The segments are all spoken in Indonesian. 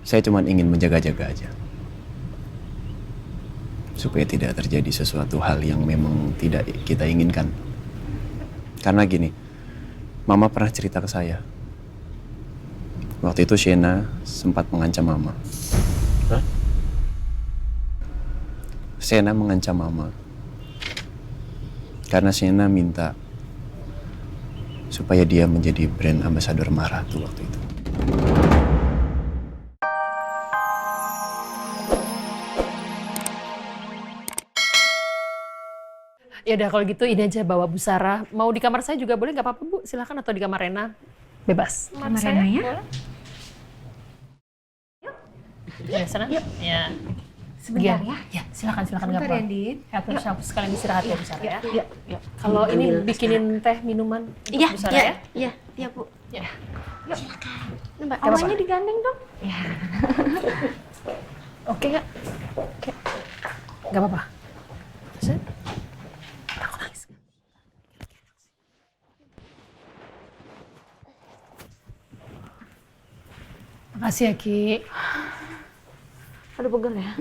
Saya cuma ingin menjaga-jaga aja. Supaya tidak terjadi sesuatu hal yang memang tidak kita inginkan. Karena gini, Mama pernah cerita ke saya. Waktu itu Shena sempat mengancam Mama. Hah? Shena mengancam Mama. Karena Shena minta supaya dia menjadi brand ambassador Maharatu waktu itu. Ya udah kalau gitu ini aja bawa Bu Sarah. Mau di kamar saya juga boleh nggak apa-apa Bu? Silakan atau di kamar Rena. Bebas. Kamar Rena ya? Boleh? Ya sana. Yuk. Ya. Sebentar Iya. ya. Ya, silakan nggak Bentar apa-apa. ya, Dit. Ya, terus aku sekalian istirahat ya Bu Sarah ya. Yuk. Yuk. Kalau ini bikinin teh minuman untuk Iya, Bu Sarah ya. Iya, Bu. Ya. Yuk, silakan. Mbak, Gak omanya apa-apa. digandeng dong. Ya. Oke nggak? Oke. Nggak apa-apa. Terus? Aku nangis. Makasih ya Ki. Aduh, pegel ya.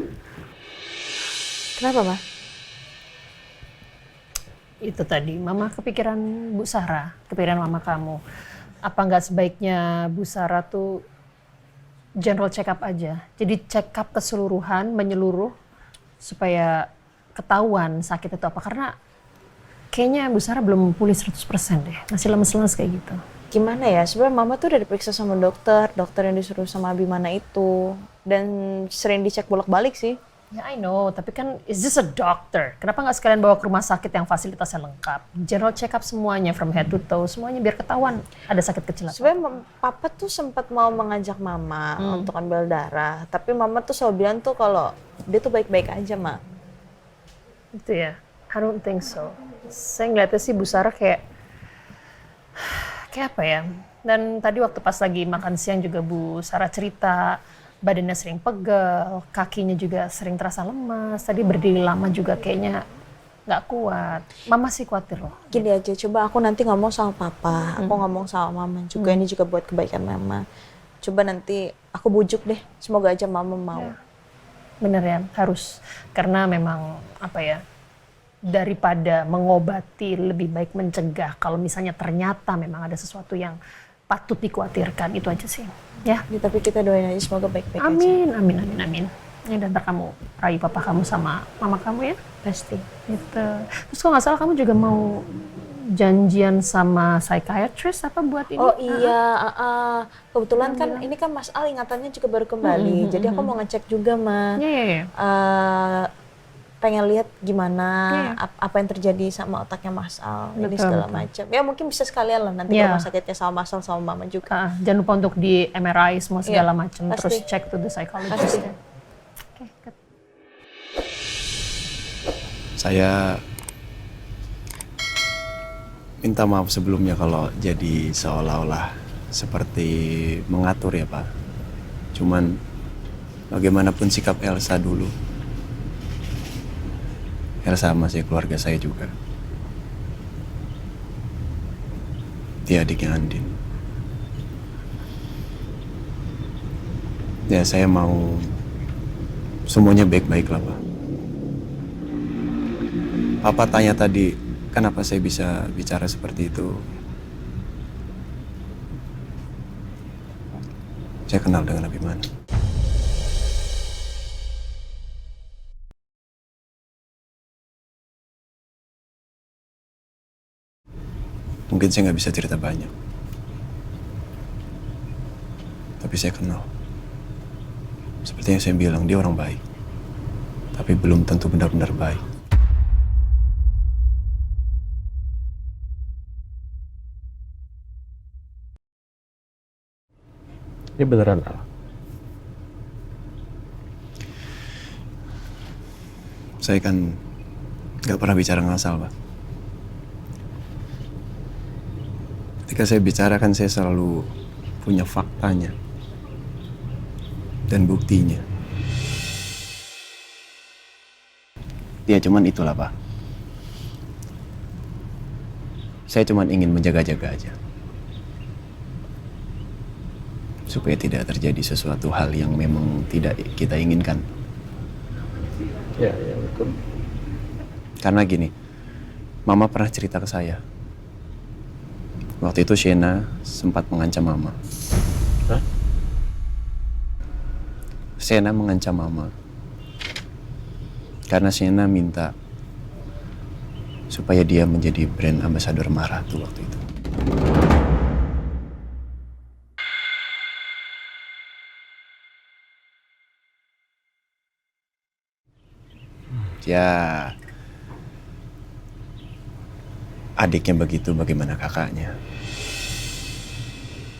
Kenapa, Ma? Itu tadi, Mama kepikiran Bu Sarah, kepikiran Mama kamu. Apa nggak sebaiknya Bu Sarah tuh general check up aja. Jadi check up keseluruhan, menyeluruh, supaya ketahuan sakit itu apa. Karena kayaknya Bu Sarah belum pulih 100% deh. Masih lemes-lemes kayak gitu. Gimana ya? Sebenarnya Mama tuh udah diperiksa sama dokter yang disuruh sama Abimana itu. Dan sering dicek bolak-balik sih. Ya I know, tapi kan is this a doctor? Kenapa nggak sekalian bawa ke rumah sakit yang fasilitasnya lengkap? General check up semuanya, from head to toe, semuanya biar ketahuan ada sakit kecil apa. Sebenarnya Papa tuh sempat mau mengajak Mama untuk ambil darah. Tapi Mama tuh selalu bilang tuh kalau dia tuh baik-baik aja, Ma. Itu ya, I don't think so. Saya ngeliatnya sih Bu Sarah kayak apa ya? Dan tadi waktu pas lagi makan siang juga Bu Sarah cerita badannya sering pegel, kakinya juga sering terasa lemas. Tadi berdiri lama juga kayaknya nggak kuat. Mama sih khawatir loh. Gini aja, coba aku nanti ngomong sama Papa, aku ngomong sama Mama juga. Ini juga buat kebaikan Mama. Coba nanti aku bujuk deh, semoga aja Mama mau. Bener ya, harus. Karena memang apa ya, daripada mengobati lebih baik mencegah. Kalau misalnya ternyata memang ada sesuatu yang patut dikhawatirkan, itu aja sih. Ya. Ya, tapi kita doain aja semoga baik-baik aja. Amin. Ya, dan ntar kamu rayu papa kamu sama mama kamu ya. Pasti. Gitu. Terus kalau nggak salah kamu juga mau janjian sama psychiatrist apa buat ini? Oh iya, kebetulan kan ini kan Mas Al ingatannya juga baru kembali. Jadi aku mau ngecek juga, Ma. Iya. Pengen lihat gimana apa yang terjadi sama otaknya Mas Al ini segala macam. Ya mungkin bisa sekalian lah nanti ke rumah sakitnya sama Mas Al sama Mama juga. Jangan lupa untuk di MRI semua segala macam. pasti. Terus cek to the psychologist. Ya. Oke, good. Saya minta maaf sebelumnya kalau jadi seolah-olah seperti mengatur ya Pak. Cuman bagaimanapun sikap Elsa dulu. Elsa masih keluarga saya juga. Dia adiknya Andin. Ya saya mau semuanya baik-baik lah Pak. Papa tanya tadi, kenapa saya bisa bicara seperti itu? Saya kenal dengan Abimana. Mungkin saya nggak bisa cerita banyak. Tapi saya kenal. Seperti yang saya bilang, dia orang baik. Tapi belum tentu benar-benar baik. Ini beneran Al? Saya kan nggak pernah bicara ngasal, Pak. Ketika saya bicara kan saya selalu punya faktanya dan buktinya. Ya cuman itulah Pak. Saya cuman ingin menjaga-jaga aja. supaya tidak terjadi sesuatu hal yang memang tidak kita inginkan. Ya, ya betul. Karena gini, Mama pernah cerita ke saya. Waktu itu Shena sempat mengancam Mama. Hah? Shena mengancam Mama. Karena Shena minta supaya dia menjadi brand ambassador Mara tuh waktu itu. Ya, adiknya begitu, bagaimana kakaknya?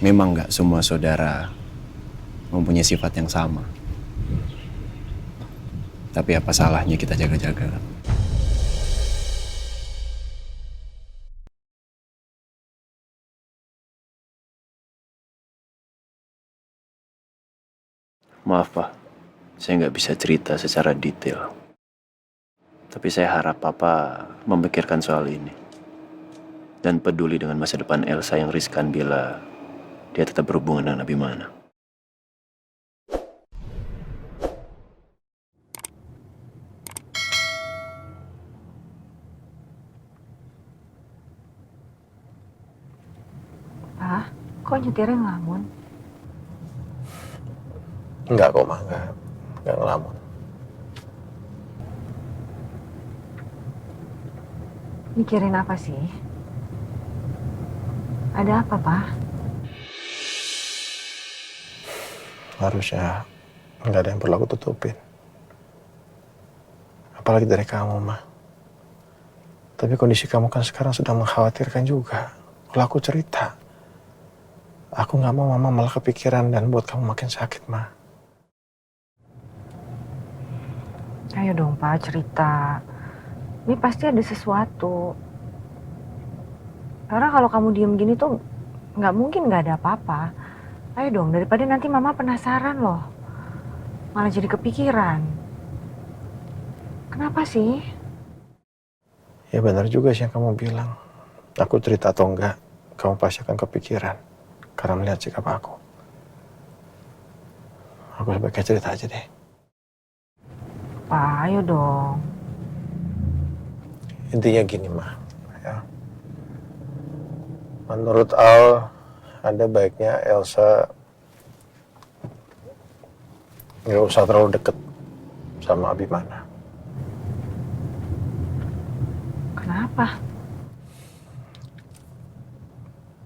Memang nggak semua saudara mempunyai sifat yang sama. Tapi apa salahnya kita jaga-jaga? Maaf Pak, saya nggak bisa cerita secara detail. Tapi saya harap Papa memikirkan soal ini. Dan peduli dengan masa depan Elsa yang riskan bila dia tetap berhubungan dengan Abimana. Ah, kok nyetirnya ngelamun? Enggak kok, Ma. Enggak ngelamun. Mikirin apa sih? Ada apa, Pak? Harusnya nggak ada yang perlu aku tutupin. Apalagi dari kamu, Ma. Tapi kondisi kamu kan sekarang sudah mengkhawatirkan juga. Kalau aku cerita, aku nggak mau Mama malah kepikiran dan buat kamu makin sakit, Ma. Ayo dong, Pak, cerita. Ini pasti ada sesuatu. Karena kalau kamu diem gini tuh nggak mungkin nggak ada apa-apa. Ayo dong, daripada nanti Mama penasaran loh. Malah jadi kepikiran. Kenapa sih? Ya benar juga sih yang kamu bilang. Aku cerita atau enggak, kamu pasti akan kepikiran. Karena melihat sikap aku. Aku sebaiknya cerita aja deh. Pak, ayo dong. Intinya gini, Ma. Ya. Menurut Al, ada baiknya Elsa nggak usah terlalu deket sama Abimana. Kenapa?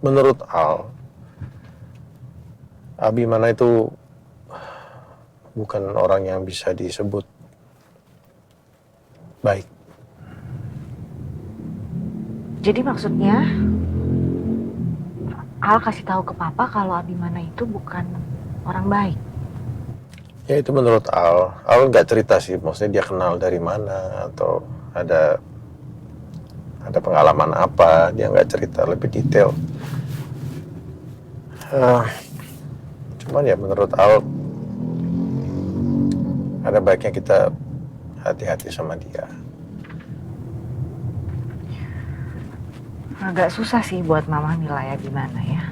Menurut Al, Abimana itu bukan orang yang bisa disebut baik. Jadi maksudnya Al kasih tahu ke Papa kalau Abimana itu bukan orang baik. Ya itu menurut Al. Al nggak cerita sih, maksudnya dia kenal dari mana atau ada pengalaman apa. Dia nggak cerita lebih detail. Cuman ya menurut Al ada baiknya kita hati-hati sama dia. Agak susah sih buat Mama nilai Abimana ya.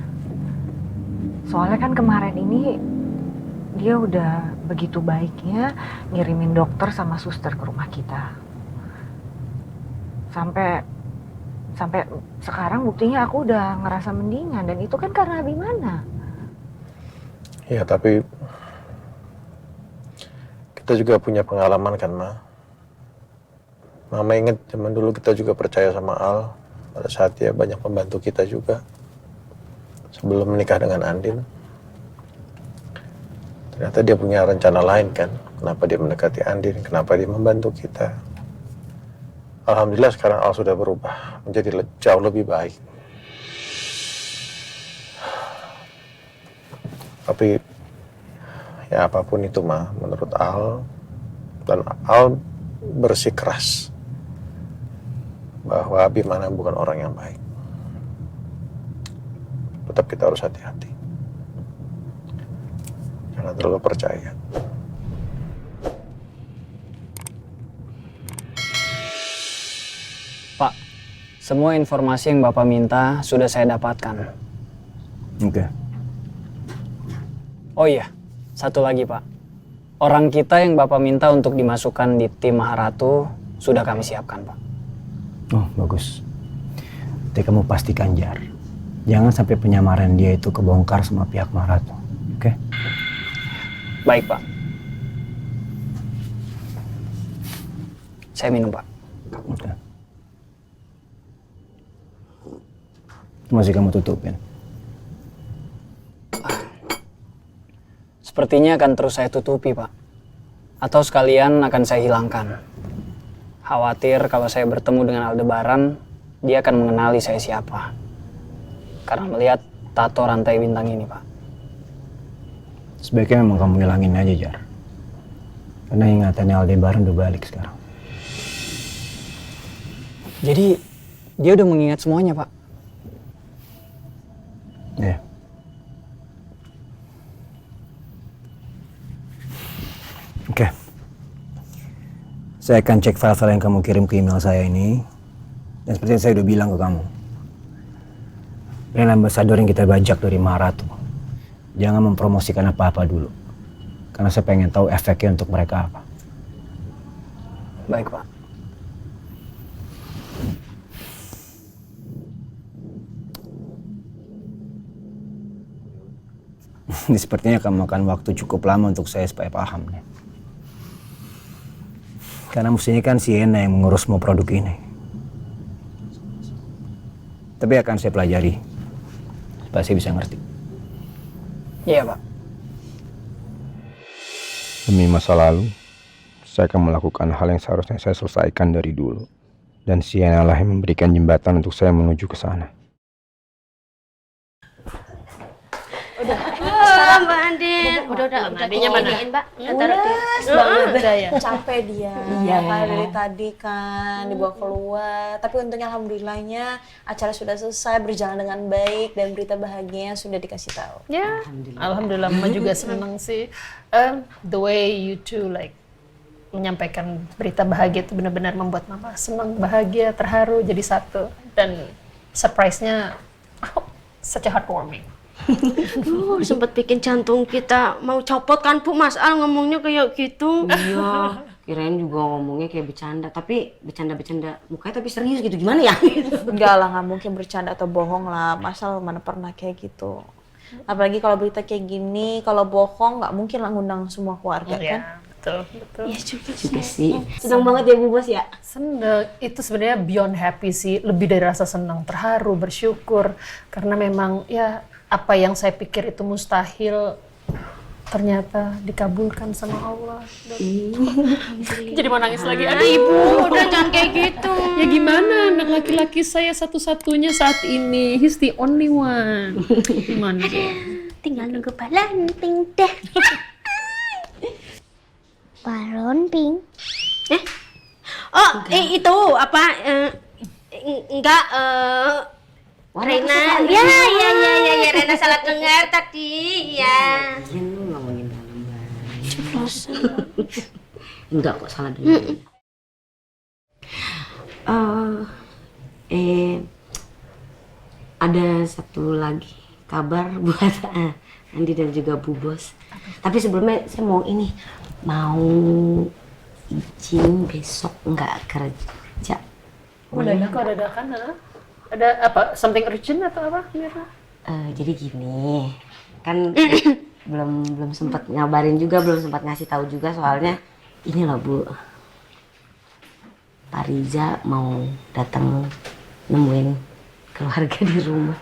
Soalnya kan kemarin ini dia udah begitu baiknya ngirimin dokter sama suster ke rumah kita. Sampai sekarang buktinya aku udah ngerasa mendingan dan itu kan karena Abimana. Ya tapi kita juga punya pengalaman kan, Ma. Mama inget zaman dulu kita juga percaya sama Al. Pada saat dia banyak membantu kita juga. Sebelum menikah dengan Andin. Ternyata dia punya rencana lain kan. Kenapa dia mendekati Andin, kenapa dia membantu kita. Alhamdulillah sekarang Al sudah berubah. Menjadi jauh lebih baik. Tapi ya apapun itu, Ma, menurut Al. Dan Al bersikeras bahwa Abimana bukan orang yang baik. Tetap kita harus hati-hati. Jangan terlalu percaya. Pak, semua informasi yang Bapak minta sudah saya dapatkan. Oke. Oh iya, satu lagi Pak. Orang kita yang Bapak minta untuk dimasukkan di tim Maharatu sudah kami siapkan Pak. Oh, bagus. Tapi kamu pastikan Jar, jangan sampai penyamaran dia itu kebongkar sama pihak Maharatu. Oke? Baik Pak. Saya minum Pak. Udah. Masih kamu tutupin. Sepertinya akan terus saya tutupi Pak. Atau sekalian akan saya hilangkan. Khawatir kalau saya bertemu dengan Aldebaran, dia akan mengenali saya siapa. Karena melihat tato rantai bintang ini Pak. Sebaiknya memang kamu hilangin aja Jar. Karena ingatannya Aldebaran udah balik sekarang. Jadi dia udah mengingat semuanya Pak. Iya. Oke. Saya akan cek file-file yang kamu kirim ke email saya ini. Dan seperti yang saya udah bilang ke kamu. Brand ambassador yang kita bajak dari Maharatu. Jangan mempromosikan apa-apa dulu. Karena saya pengen tahu efeknya untuk mereka apa. Baik Pak. Ini sepertinya akan makan waktu cukup lama untuk saya supaya paham nih. Karena mestinya kan Sienna yang mengurus semua produk ini. Tapi akan saya pelajari supaya saya bisa ngerti. Iya Pak. Demi masa lalu, saya akan melakukan hal yang seharusnya saya selesaikan dari dulu. Dan Sienna lah yang memberikan jembatan untuk saya menuju ke sana. Mbak Andin. Udah Adiknya mana? Mbak. Udah ya. Capek dia. Iya. Kan dari tadi kan dibawa keluar. Tapi untungnya alhamdulillahnya acara sudah selesai, berjalan dengan baik, dan berita bahagia sudah dikasih tahu. Ya, alhamdulillah Mama juga senang sih. The way you two like menyampaikan berita bahagia itu benar-benar membuat Mama senang, bahagia, terharu jadi satu. Dan surprise-nya such a heartwarming. Sempat bikin jantung kita mau copot kan Bu, Mas Al ngomongnya kayak gitu. Iya, kirain juga ngomongnya kayak bercanda, tapi bercanda-bercanda mukanya tapi serius gitu, gimana ya? Enggak lah, nggak mungkin bercanda atau bohong lah. Masal mana pernah kayak gitu. Apalagi kalau berita kayak gini, kalau bohong nggak mungkin lah ngundang semua keluarga kan. Betul. Iya juga sih. Senang banget ya Bu Bos ya. Senang, itu sebenarnya beyond happy sih, lebih dari rasa senang, terharu, bersyukur. Karena memang ya apa yang saya pikir itu mustahil ternyata dikabulkan sama Allah. Jadi mau nangis lagi. Aduh Ibu, udah jangan kayak gitu. Ya gimana, anak laki-laki saya satu-satunya saat ini. He's the only one. Gimana? Tinggal nunggu Valentine deh. Valentine. Itu apa? Enggak. Rena, ya, Rena salah dengar tadi, ya. Iya lu ngomongin dalam enggak kok salah dengar. Ada satu lagi kabar buat Andi dan juga Bu Bos. Tapi sebelumnya saya mau izin besok nggak kerja. Kok dadakan, ada apa? Something urgent atau apa, Mira? Jadi gini, kan belum sempat ngabarin juga, belum sempat ngasih tahu juga soalnya ini loh Bu, Pak Riza mau datang nemuin keluarga di rumah.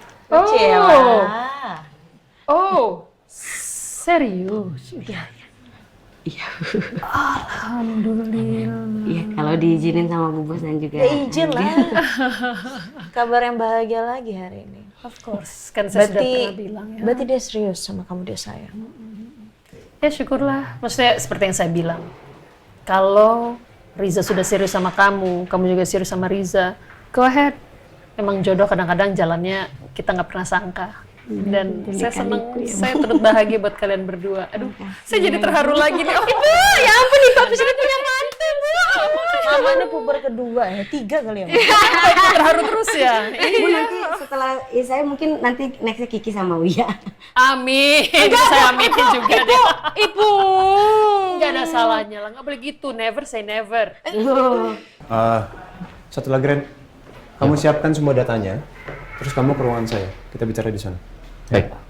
Oh, serius? Iya. Alhamdulillah. Iya, kalau diizinin sama Bu Bos dan juga. Ya izin lah. Kabar yang bahagia lagi hari ini. Of course, kan saya sudah pernah bilang ya. Berarti dia serius sama kamu, dia sayang. Ya syukurlah, maksudnya seperti yang saya bilang. Kalau Riza sudah serius sama kamu, kamu juga serius sama Riza, go ahead. Memang jodoh kadang-kadang jalannya kita nggak pernah sangka. Dan saya senang, saya turut bahagia buat kalian berdua. Aduh, saya jadi terharu lagi nih. Oh, Ibu, ya ampun Ibu, habis ini punya mantu, Bu. Namanya puber kedua ya, 3 kali ya. Terharu terus ya. Bu, nanti setelah saya mungkin nanti nextnya Kiki sama Uya. Amin. Saya aminin juga deh. Ibu. Nggak ada salahnya lah. Nggak boleh gitu. Never say never. Satu lagi Ren, kamu siapkan semua datanya, terus kamu ke ruangan saya. Kita bicara di sana. Baik.